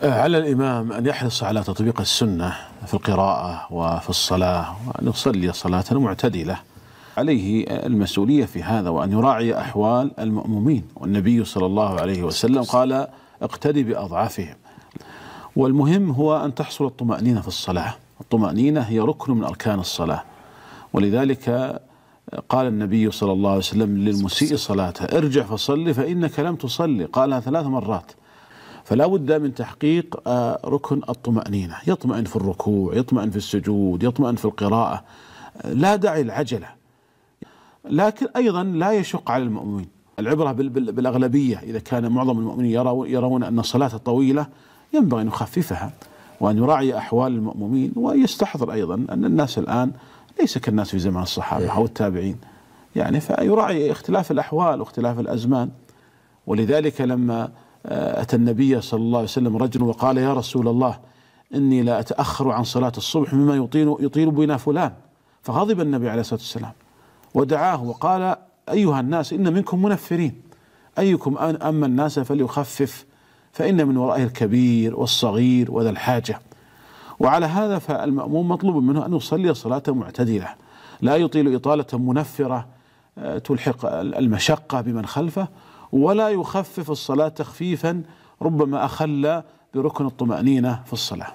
على الإمام أن يحرص على تطبيق السنة في القراءة وفي الصلاة، وأن يصلي صلاة معتدلة. عليه المسؤولية في هذا، وأن يراعي أحوال المأمومين، والنبي صلى الله عليه وسلم قال: اقتدي بأضعافهم. والمهم هو أن تحصل الطمأنينة في الصلاة. الطمأنينة هي ركن من أركان الصلاة، ولذلك قال النبي صلى الله عليه وسلم للمسيء صلاته: ارجع فصلي فإنك لم تصلي. قالها 3 مرات. فلا بد من تحقيق ركن الطمأنينة، يطمئن في الركوع، يطمئن في السجود، يطمئن في القراءة، لا داعي للعجلة. لكن أيضا لا يشق على المؤمنين، العبرة بالأغلبية. إذا كان معظم المؤمنين يرون أن الصلاة طويلة ينبغي أن يخففها، وأن يراعي أحوال المؤمنين، ويستحضر أيضا أن الناس الآن ليس كالناس في زمان الصحابة أو التابعين، يعني فيراعي اختلاف الأحوال واختلاف الأزمان. ولذلك لما أتى النبي صلى الله عليه وسلم رجل وقال: يا رسول الله، إني لا أتأخر عن صلاة الصبح مما يطيل بنا فلان. فغضب النبي عليه الصلاة والسلام ودعاه وقال: أيها الناس، إن منكم منفرين، أيكم أما الناس فليخفف، فإن من ورائه الكبير والصغير وذا الحاجة. وعلى هذا فالمأموم مطلوب منه أن يصلي صلاة معتدلة، لا يطيل إطالة منفرة تلحق المشقة بمن خلفه، ولا يخفف الصلاة تخفيفا ربما أخل بركن الطمأنينة في الصلاة.